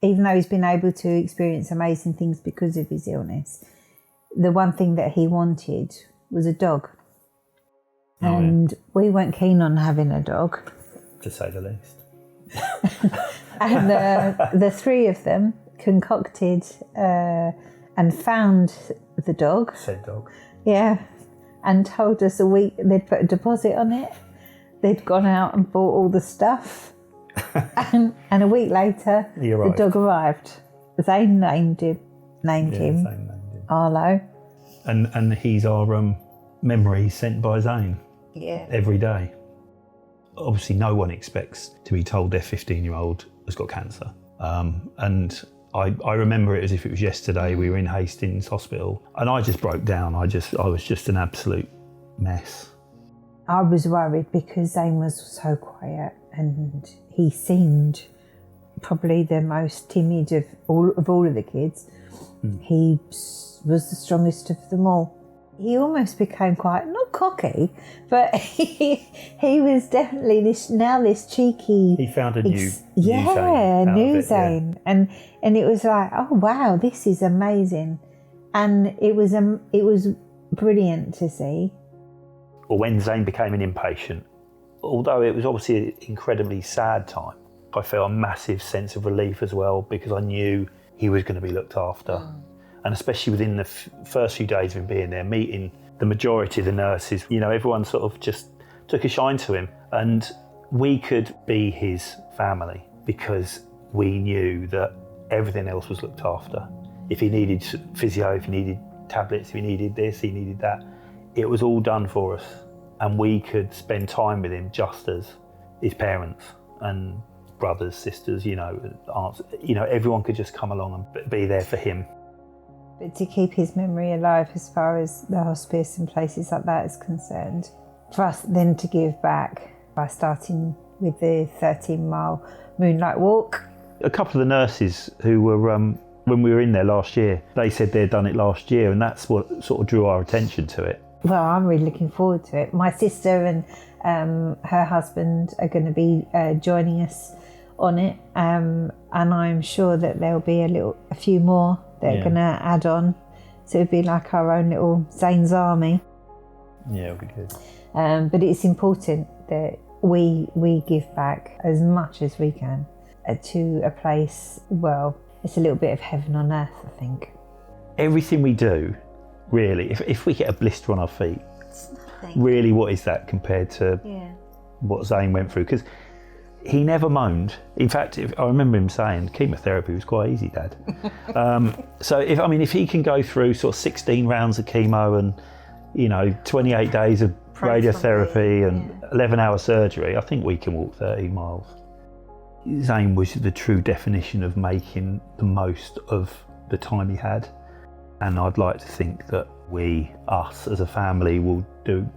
Even though he's been able to experience amazing things because of his illness, the one thing that he wanted was a dog. And we weren't keen on having a dog. To say the least. And the three of them concocted and found the dog. Said dog. Yeah. And told us a week, they'd put a deposit on it. They'd gone out and bought all the stuff. and a week later, the dog arrived. Zane named him Arlo. And he's our memory sent by Zane. Yeah. Every day. Obviously, no one expects to be told their 15-year-old has got cancer. And I remember it as if it was yesterday. We were in Hastings Hospital, and I just broke down. I was just an absolute mess. I was worried because Zane was so quiet, and he seemed probably the most timid of all of the kids. He was the strongest of them all. He almost became quite, not cocky, but he was definitely this cheeky. He found a new Zane. And it was like, oh wow, this is amazing. And it was brilliant to see. Or when Zane became an inpatient, although it was obviously an incredibly sad time, I felt a massive sense of relief as well, because I knew he was going to be looked after. And especially within the first few days of him being there, meeting the majority of the nurses, everyone sort of just took a shine to him. And we could be his family because we knew that everything else was looked after. If he needed physio, if he needed tablets, if he needed this, he needed that, it was all done for us. And we could spend time with him just as his parents and brothers, sisters, aunts, everyone could just come along and be there for him. But to keep his memory alive as far as the hospice and places like that is concerned, for us then to give back by starting with the 13-mile moonlight walk. A couple of the nurses who were, when we were in there last year, they said they'd done it last year, and that's what sort of drew our attention to it. Well, I'm really looking forward to it. My sister and her husband are going to be joining us on it, and I'm sure that there'll be a few more that are going to add on. So it'd be like our own little Zane's army. Yeah, it'll be good. But it's important that we give back as much as we can to a place, well, it's a little bit of heaven on earth, I think. Everything we do, really, if we get a blister on our feet, really, what is that compared to what Zane went through? Because he never moaned. In fact, I remember him saying chemotherapy was quite easy, Dad. So if he can go through sort of 16 rounds of chemo and 28 days of radiotherapy and 11-hour surgery, I think we can walk 30 miles. Zane was the true definition of making the most of the time he had, and I'd like to think that us as a family, will do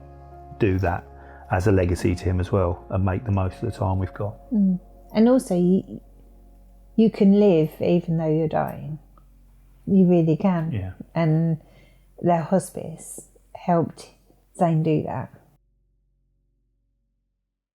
that as a legacy to him as well, and make the most of the time we've got. And also, you can live even though you're dying. You really can. Yeah. And the hospice helped Zane do that.